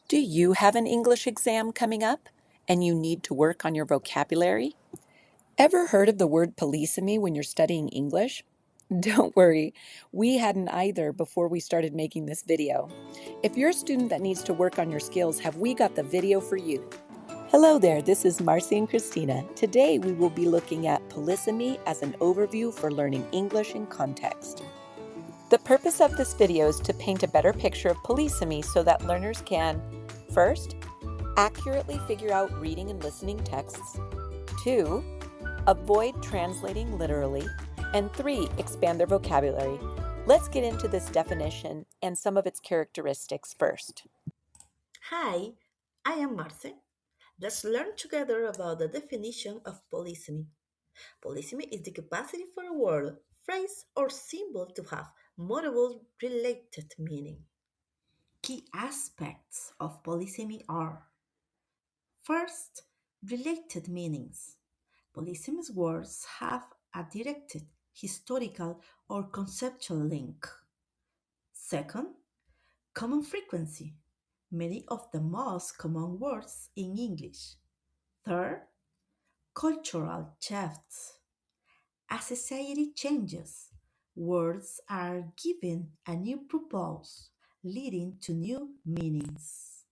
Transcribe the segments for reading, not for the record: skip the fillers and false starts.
Do you have an English exam coming up and you need to work on your vocabulary? Ever heard of the word polysemy when you're studying English? Don't worry, we hadn't either before we started making this video. If you're a student that needs to work on your skills, have we got the video for you? Hello there, this is Marcy and Christina. Today we will be looking at polysemy as an overview for learning English in context. The purpose of this video is to paint a better picture of polysemy so that learners can, first, accurately figure out reading and listening texts, 2, avoid translating literally, and 3, expand their vocabulary. Let's get into this definition and some of its characteristics first. Hi, I am Marce. Let's learn together about the definition of polysemy. Polysemy is the capacity for a word, phrase, or symbol to have multiple related meaning. Key aspects of polysemy are: first, related meanings. Polysemous words have a directed, historical, or conceptual link. Second, common frequency. Many of the most common words in English. Third, cultural shifts. As society changes, words are given a new purpose, leading to new meanings.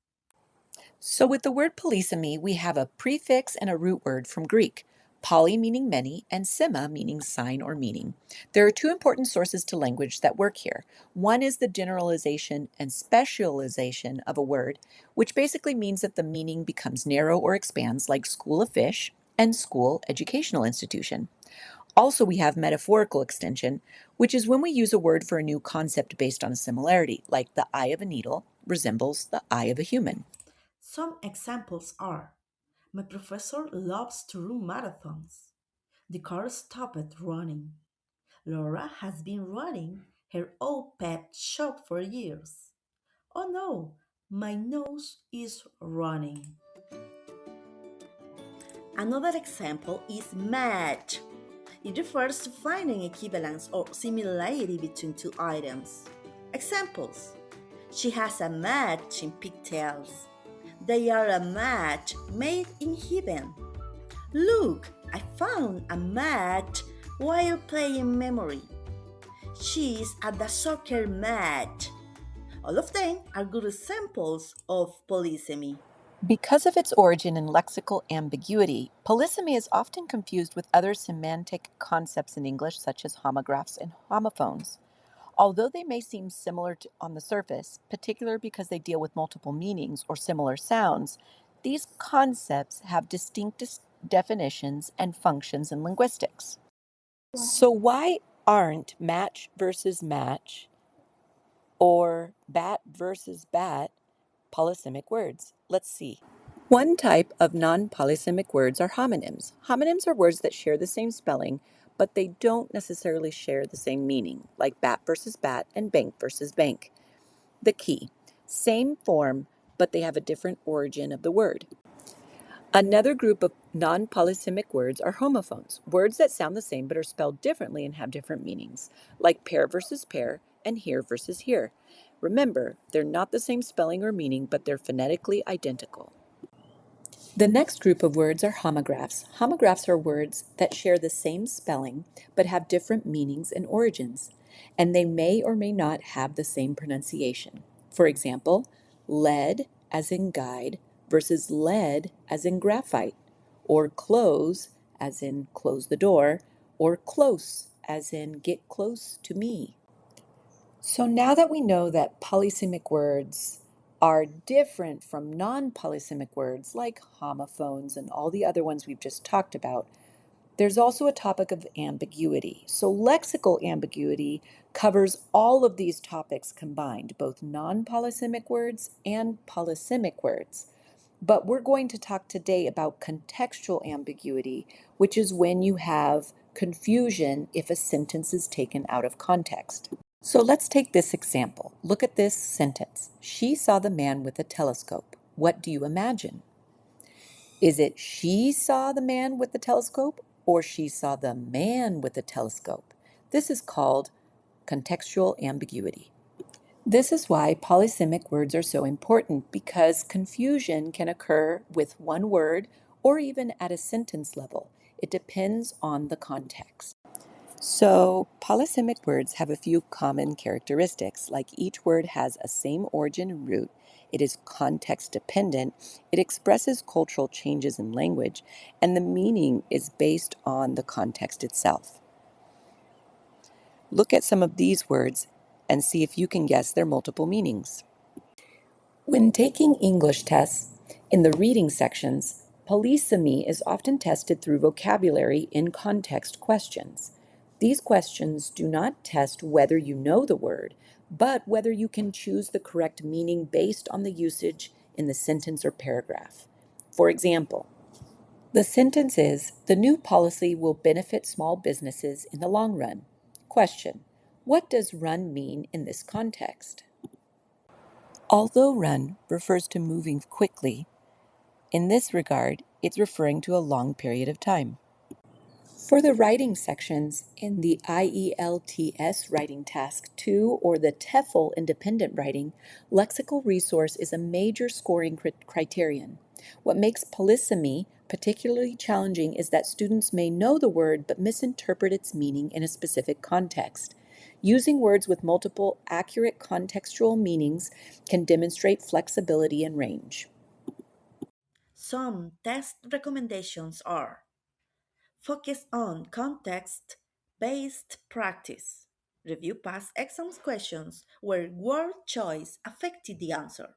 So with the word polysemy, we have a prefix and a root word from Greek, poly meaning many and sema meaning sign or meaning. There are two important sources to language that work here. One is the generalization and specialization of a word, which basically means that the meaning becomes narrow or expands, like school of fish and school educational institution. Also, we have metaphorical extension, which is when we use a word for a new concept based on a similarity, like the eye of a needle resembles the eye of a human. Some examples are: my professor loves to run marathons. The car stopped running. Laura has been running her old pet shop for years. Oh no, my nose is running. Another example is match. It refers to finding equivalence or similarity between two items. Examples: she has a match in pigtails. They are a match made in heaven. Look, I found a match while playing memory. She's at the soccer match. All of them are good examples of polysemy. Because of its origin in lexical ambiguity, polysemy is often confused with other semantic concepts in English, such as homographs and homophones. Although they may seem similar on the surface, particularly because they deal with multiple meanings or similar sounds, these concepts have distinct definitions and functions in linguistics. So, why aren't match versus match or bat versus bat polysemic words? Let's see. One type of non-polysemic words are homonyms. Homonyms are words that share the same spelling, but they don't necessarily share the same meaning, like bat versus bat and bank versus bank. The key: same form, but they have a different origin of the word. Another group of non-polysemic words are homophones, words that sound the same but are spelled differently and have different meanings, like pear versus pear and here versus here. Remember, they're not the same spelling or meaning, but they're phonetically identical. The next group of words are homographs. Homographs are words that share the same spelling but have different meanings and origins, and they may or may not have the same pronunciation. For example, lead as in guide versus lead as in graphite, or close as in close the door, or close as in get close to me. So now that we know that polysemic words are different from non-polysemic words like homophones and all the other ones we've just talked about, there's also a topic of ambiguity. So lexical ambiguity covers all of these topics combined, both non-polysemic words and polysemic words. But we're going to talk today about contextual ambiguity, which is when you have confusion if a sentence is taken out of context. So let's take this example. Look at this sentence. She saw the man with a telescope. What do you imagine? Is it she saw the man with the telescope or she saw the man with the telescope? This is called contextual ambiguity. This is why polysemic words are so important because confusion can occur with one word or even at a sentence level. It depends on the context. So, polysemic words have a few common characteristics, like each word has a same origin and root, it is context dependent, it expresses cultural changes in language, and the meaning is based on the context itself. Look at some of these words and see if you can guess their multiple meanings. When taking English tests, in the reading sections, polysemy is often tested through vocabulary in context questions. These questions do not test whether you know the word, but whether you can choose the correct meaning based on the usage in the sentence or paragraph. For example, the sentence is, "The new policy will benefit small businesses in the long run." Question: what does run mean in this context? Although run refers to moving quickly, in this regard, it's referring to a long period of time. For the writing sections in the IELTS writing task 2 or the TEFL independent writing, lexical resource is a major scoring criterion. What makes polysemy particularly challenging is that students may know the word but misinterpret its meaning in a specific context. Using words with multiple accurate contextual meanings can demonstrate flexibility and range. Some test recommendations are: focus on context based practice. Review past exams questions where word choice affected the answer.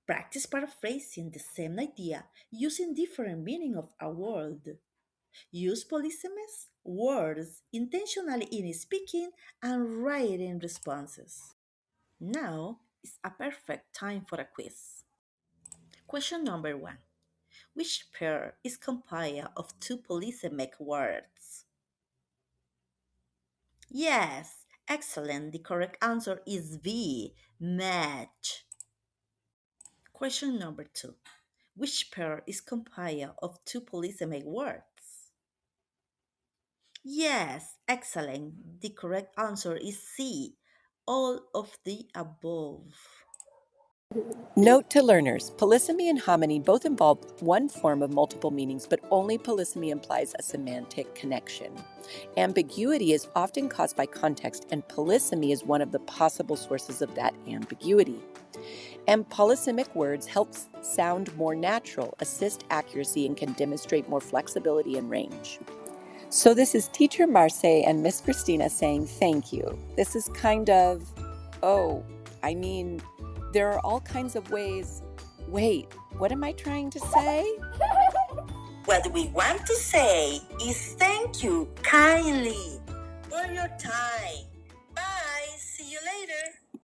Practice paraphrasing the same idea using different meaning of a word. Use polysemous words intentionally in speaking and writing responses. Now is a perfect time for a quiz. Question number 1. Which pair is compiled of two polysemic words? Yes, excellent. The correct answer is B, match. Question number 2. Which pair is compiled of two polysemic words? Yes, excellent. The correct answer is C, all of the above. Note to learners, polysemy and hominy both involve one form of multiple meanings, but only polysemy implies a semantic connection. Ambiguity is often caused by context, and polysemy is one of the possible sources of that ambiguity. And polysemic words help sound more natural, assist accuracy, and can demonstrate more flexibility and range. So this is Teacher Marce and Miss Christina saying thank you. This is kind of, oh, I mean, there are all kinds of ways. Wait, what am I trying to say? What we want to say is thank you kindly for your time.